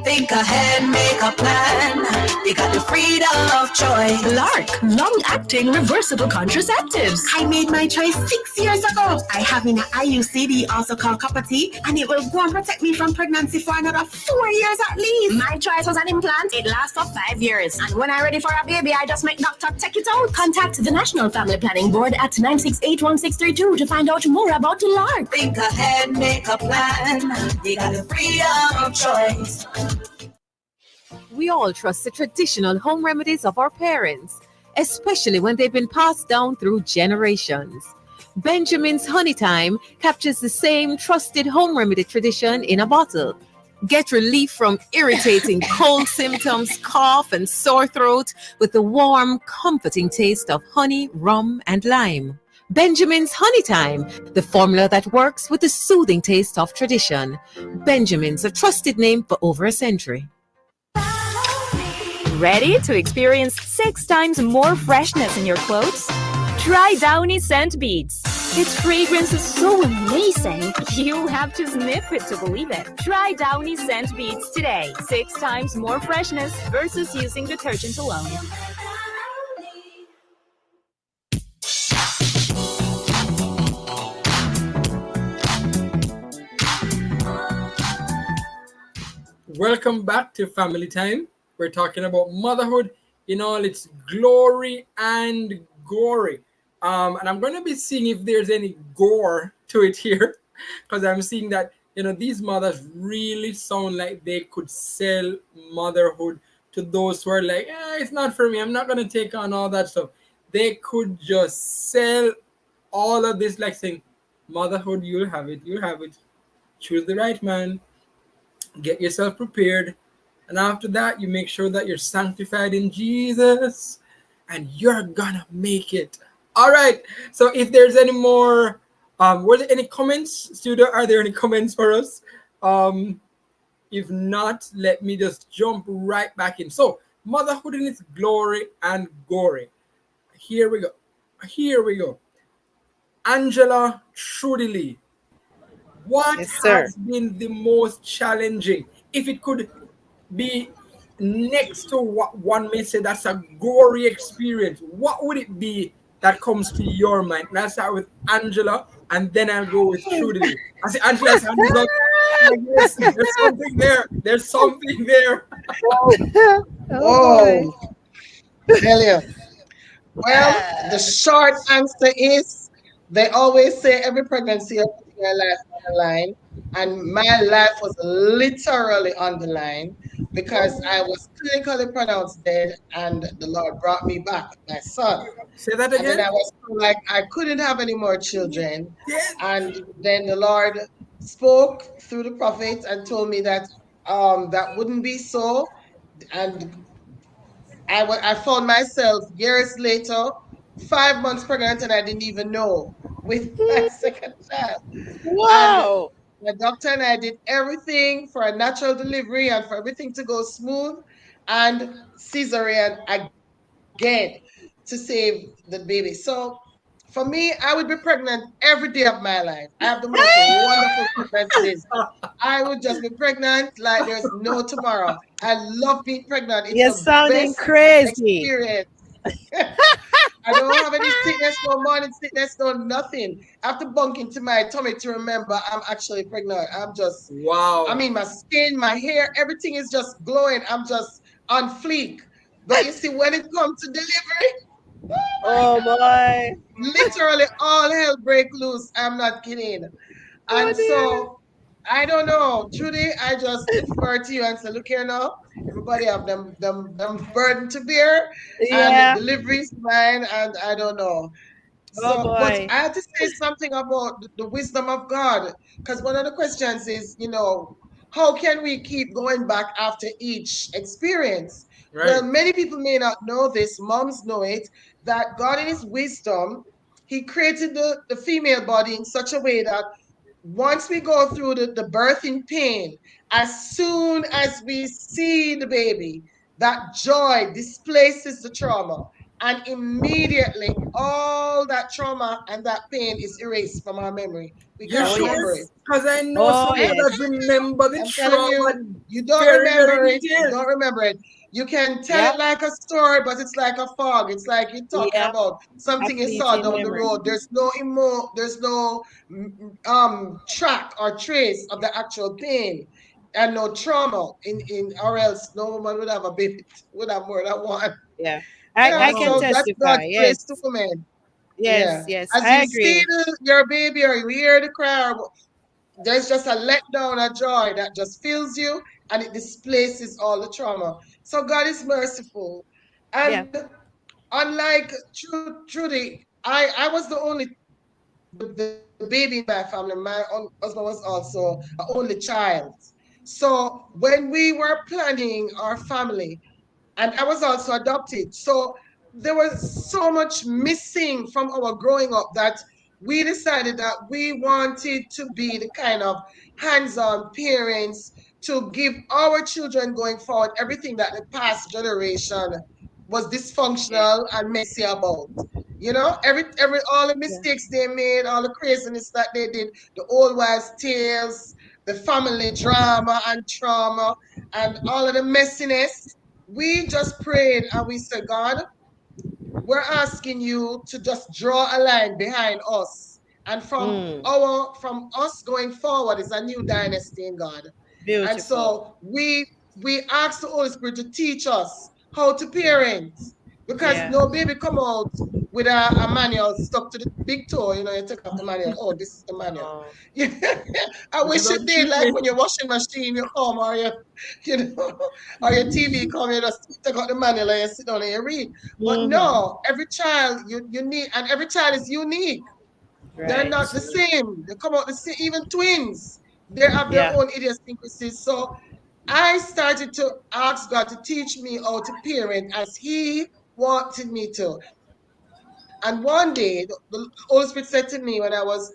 Think ahead, make a plan. You got the freedom of choice. Lark, long-acting reversible contraceptives. I made my choice 6 years ago. I have an IUCD, also called copper tea, and it will go and protect me from pregnancy for another 4 years at least. My choice was an implant. It lasts for 5 years. And when I'm ready for a baby, I just make doctor take it out. Contact the National Family Planning Board at 968-1632 to find out more about Lark. Think ahead, make a plan. You got the freedom of choice. We all trust the traditional home remedies of our parents, especially when they've been passed down through generations. Benjamin's Honey Time captures the same trusted home remedy tradition in a bottle. Get relief from irritating cold symptoms, cough, and sore throat with the warm, comforting taste of honey, rum, and lime. Benjamin's Honey Time, the formula that works with the soothing taste of tradition. Benjamin's, a trusted name for over a century. Ready to experience 6 times more freshness in your clothes? Try Downy Scent Beads. Its fragrance is so amazing, you have to sniff it to believe it. Try Downy Scent Beads today. 6 times more freshness versus using detergent alone. Welcome back to Family Time. We're talking about motherhood in all its glory and gory. And I'm going to be seeing if there's any gore to it here, because I'm seeing that, these mothers really sound like they could sell motherhood to those who are like, it's not for me. I'm not going to take on all that stuff. They could just sell all of this, like saying, motherhood, you'll have it. You'll have it. Choose the right man. Get yourself prepared. And after that, you make sure that you're sanctified in Jesus and you're gonna make it. All right. So if there's any more, were there any comments, studio? Are there any comments for us? If not, let me just jump right back in. So motherhood in its glory and gory. Here we go. Angela Trudy, what has been the most challenging? If it could be next to what one may say that's a gory experience, what would it be that comes to your mind? Let's start with Angela and then I'll go with Trudy. I say Angela's hand is up. Yes, there's something there. There's something there. Oh, tell you. Well, the short answer is they always say every pregnancy you're putting your life on the line. And my life was literally on the line because I was clinically pronounced dead and the Lord brought me back, my son. Say that again? And then I was like, I couldn't have any more children. Yes. And then the Lord spoke through the prophets and told me that that wouldn't be so. And I found myself years later, 5 months pregnant, and I didn't even know, with my second child. Wow. And the doctor and I did everything for a natural delivery and for everything to go smooth, and cesarean again to save the baby. So for me, I would be pregnant every day of my life. I have the most wonderful pregnancies. I would just be pregnant like there's no tomorrow. I love being pregnant. It's You're sounding crazy. Experience. I don't have any sickness, no morning sickness, no nothing. I have to bunk into my tummy to remember I'm actually pregnant. I'm just, I Wow. mean, my skin, my hair, everything is just glowing. I'm just on fleek. But you see, when it comes to delivery, Oh boy. literally all hell break loose. I'm not kidding. Oh And dear. so I don't know. Trudy, I just defer to you and say, look here now. Everybody have them burden to bear, and Yeah. delivery is mine, and I don't know. Oh So, but boy. I have to say something about the wisdom of God, because one of the questions is, how can we keep going back after each experience? Well, Right. many people may not know this, moms know it, that God in His wisdom, He created the female body in such a way that once we go through the birthing pain, as soon as we see the baby, that joy displaces the trauma. And immediately, all that trauma and that pain is erased from our memory. We You can't Oh sure? remember yes. it. Because I know Oh some I'm yes. mothers remember the telling trauma you, you don't very, very remember it. You detailed. don't remember it. You can tell Yeah. it like a story, but it's like a fog. It's like you're talking Yeah. about A something you saw fleeting down the memory. road. There's no track or trace of the actual pain and no trauma in or else no woman would have a baby, would have more than one. Yeah. I Yeah, can Wow. so that's God's testify. grace to Yes. women. Yes. Yeah. Yes. As I you see agree. your baby or you hear the cry, there's just a letdown, a joy that just fills you and it displaces all the trauma. So God is merciful. Yeah. And unlike Trudy, I was the only the baby in my family. My husband was also an only child. So when we were planning our family, and I was also adopted. So there was so much missing from our growing up that we decided that we wanted to be the kind of hands-on parents to give our children going forward everything that the past generation was Yeah. dysfunctional and messy about. Every all the Yeah. mistakes they made, all the craziness that they did, the old wives' tales, the family drama and trauma, and all of the messiness. We just prayed and we said, God, we're asking you to just draw a line behind us. And Mm. from us going forward is a new dynasty in God. And Beautiful. so we ask the Holy Spirit to teach us how to parent. Because Yeah. no baby come out with a manual stuck to the big toe, you take off the manual. Oh, this is the manual. Oh. I This is wish how it they did, treat like me. when your washing machine you come or you know, or your TV come, you just take out the manual and you sit down and you read. But Mm-hmm. no, every child you need, and every child is unique. They're Right. not the same. They come out the same, even twins. They have their Yeah. own idiosyncrasies. So I started to ask God to teach me how to parent as He wanted me to. And one day, the Holy Spirit said to me when I was,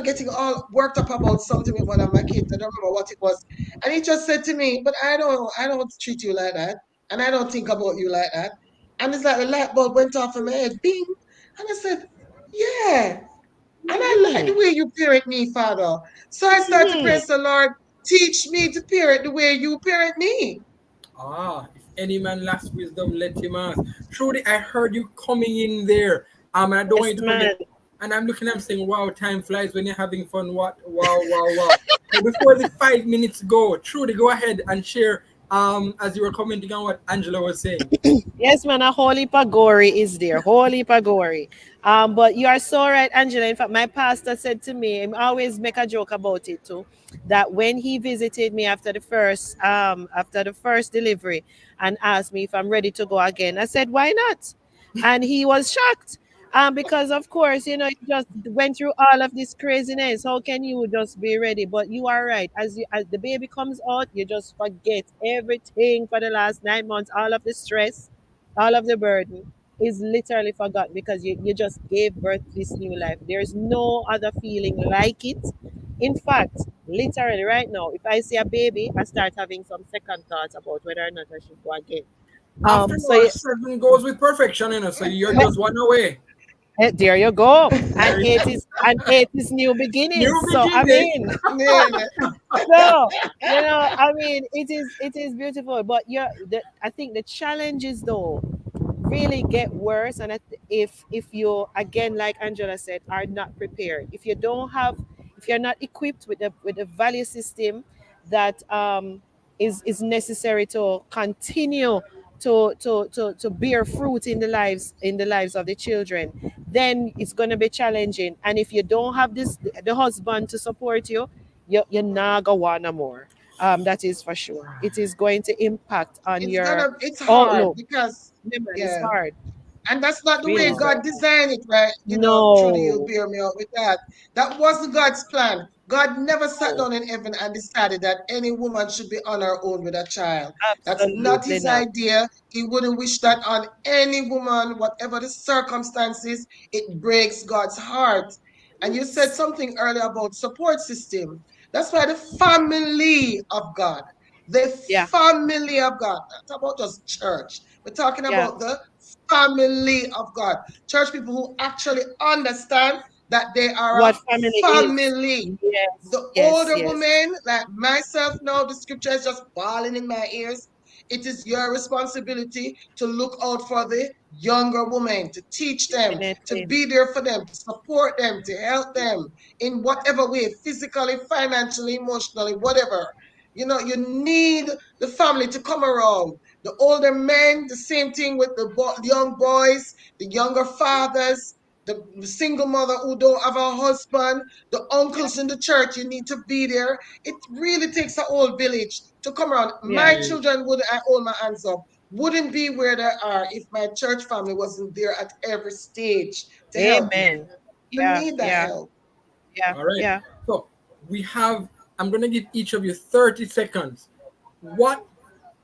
getting all worked up about something with one of my kids. I don't remember what it was. And He just said to me, "But I don't treat you like that, and I don't think about you like that." And it's like the light bulb went off in my head, bing. And I said, "Yeah." And I like the Mm-hmm. way you parent me, Father. So I started to pray, Mm-hmm. so Lord, teach me to parent the way you parent me. Ah, if any man lacks wisdom, let him ask. Truly, I heard you coming in there. And I don't want Yes, you to forget. man. And I'm looking, I'm saying, wow, time flies when you're having fun. What? Wow, wow, wow. So before the 5 minutes go, Trudy, go ahead and share as you were commenting on what Angela was saying. Yes, man, a holy gory is there. Holy gory. But you are so right, Angela. In fact, my pastor said to me, I always make a joke about it too, that when he visited me after the first delivery and asked me if I'm ready to go again, I said, why not? And he was shocked. Because of course, you just went through all of this craziness. How can you just be ready? But you are right. As the baby comes out, you just forget everything for the last 9 months, all of the stress, all of the burden is literally forgotten because you just gave birth to this new life. There's no other feeling like it. In fact, literally right now, if I see a baby, I start having some second thoughts about whether or not I should go again. After So all, seven goes with perfection, so you're just one away. there you go. And There you eight is and eight is new beginnings. New So I beginning. mean, Yeah. so I mean, it is beautiful. But I think the challenges though really get worse, and if you, again, like Angela said, are not prepared, if you don't have, if you're not equipped with the value system that is necessary to continue to bear fruit in the lives of the children, then it's going to be challenging. And if you don't have this, the husband to support you, you're not gonna want no more. That is for sure. It is going to impact on your It's hard outlook. because, Yeah, man, it's yeah. hard. And that's not It the really way is very God hard. designed it, right? Trudy, you'll No. bear me out with that. That wasn't God's plan. God never sat No. down in heaven and decided that any woman should be on her own with a child. That's not Absolutely his not. idea. He wouldn't wish that on any woman, whatever the circumstances. It breaks God's heart. And you said something earlier about support system. That's why the family of God, the Yeah. family of God, not about just church. We're talking Yeah. about the family of God. Church people who actually understand that they are What a family is. family. Yes. The Yes. older Yes. women, like myself now, the scripture is just bawling in my ears. It is your responsibility to look out for the younger women, to teach them, to Definitely. be there for them, to support them, to help them in whatever way, physically, financially, emotionally, whatever. You need the family to come around. The older men, the same thing with the young boys, the younger fathers, the single mother who don't have a husband, the uncles in the church, you need to be there. It really takes a whole village to come around. Yeah. My children would, I hold my hands up, wouldn't be where they are if my church family wasn't there at every stage to help me. Amen. You Yeah. need that Yeah. help. Yeah. All right. Yeah. So we have. I'm gonna give each of you 30 seconds. What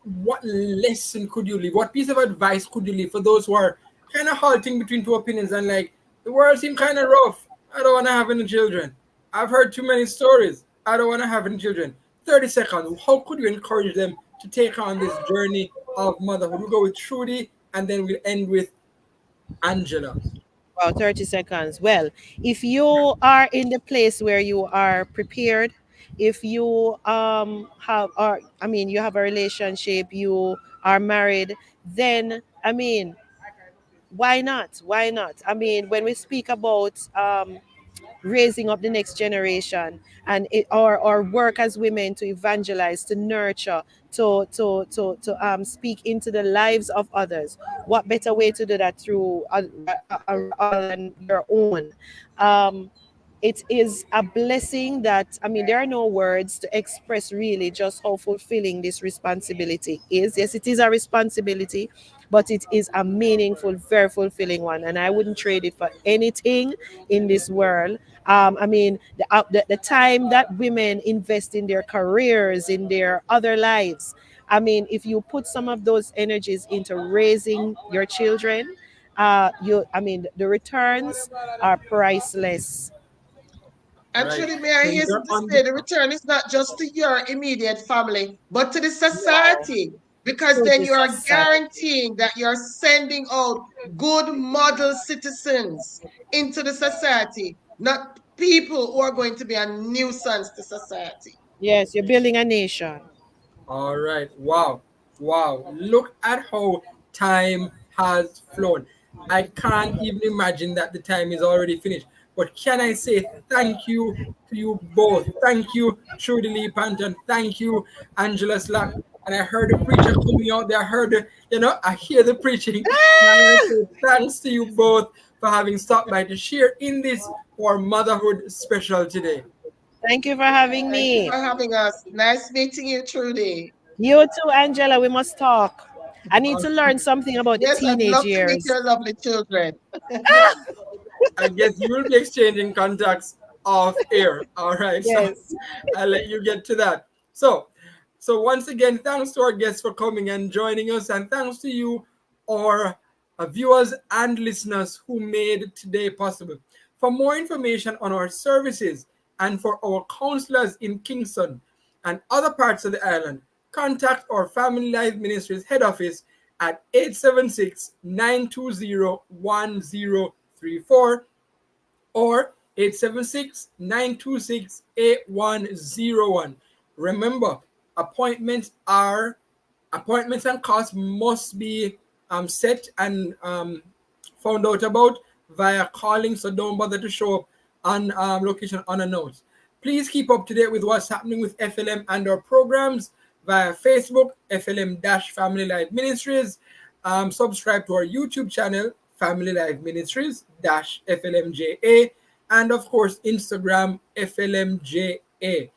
what lesson could you leave? What piece of advice could you leave for those who are kind of halting between two opinions and like the world seems kind of rough? I don't want to have any children. I've heard too many stories. I don't want to have any children. 30 seconds. How could you encourage them to take on this journey of motherhood? We'll go with Trudy and then we'll end with Angela. About 30 seconds. Well, if you are in the place where you are prepared, if you have, or I mean, you have a relationship, you are married, then I mean, why not? Why not? I mean, when we speak about raising up the next generation, and or work as women to evangelize, to nurture, to speak into the lives of others, what better way to do that through other than your own? It is a blessing that, I mean, there are no words to express really just how fulfilling this responsibility is. Yes, it is a responsibility, but it is a meaningful, very fulfilling one, and I wouldn't trade it for anything in this world. I mean, the time that women invest in their careers, in their other lives, I mean, if you put some of those energies into raising your children, I mean, the returns are priceless. Right. Actually, may I So hasten you're to on say the the return is not just to your immediate family, but to the Wow. society, because To then the you are society. guaranteeing that you're sending out good model citizens into the society, not people who are going to be a nuisance to society. Yes, you're building a nation. All right. Wow. Wow. Look at how time has flown. I can't even imagine that the time is already finished. But can I say thank you to you both? Thank you, Trudy Lee Panton. Thank you, Angela Slack. And I heard the preacher coming out there. I heard I hear the preaching. And I want to say thanks to you both for having stopped by to share in this our motherhood special today. Thank you for having Thank you me. for having us. Nice meeting you, Trudy. You too, Angela. We must talk. I need to learn something about the Yes, I'd teenage love to meet years. your lovely children. I guess you will be exchanging contacts off air. All right. So Yes. I'll let you get to that. So once again, thanks to our guests for coming and joining us, and thanks to you, our viewers and listeners who made today possible. For more information on our services and for our counselors in Kingston and other parts of the island, contact our Family Life Ministries head office at 876-920-1034 or 876-926-8101. Remember, appointments are appointments and costs must be set and found out about via calling, so don't bother to show up on location unannounced. Please keep up to date with what's happening with FLM and our programs via Facebook, FLM-Family Life Ministries. Subscribe to our YouTube channel, Family Life Ministries FLMJA, and of course Instagram, FLMJA.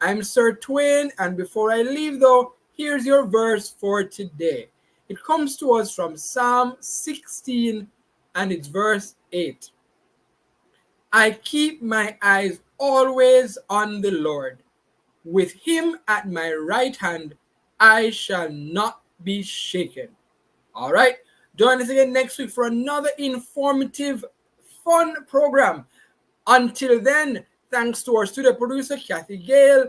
I'm Sir Twain, and before I leave though, here's your verse for today. It comes to us from Psalm 16, and it's verse 8. I keep my eyes always on the Lord. With him at my right hand, I shall not be shaken. All right. Join us again next week for another informative, fun program. Until then, thanks to our studio producer, Kathy Gale,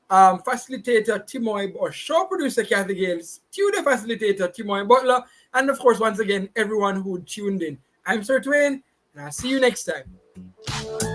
facilitator Timoy, or show producer Kathy Gale, studio facilitator Timoy Butler, and of course, once again, everyone who tuned in. I'm Sir Twain, and I'll see you next time.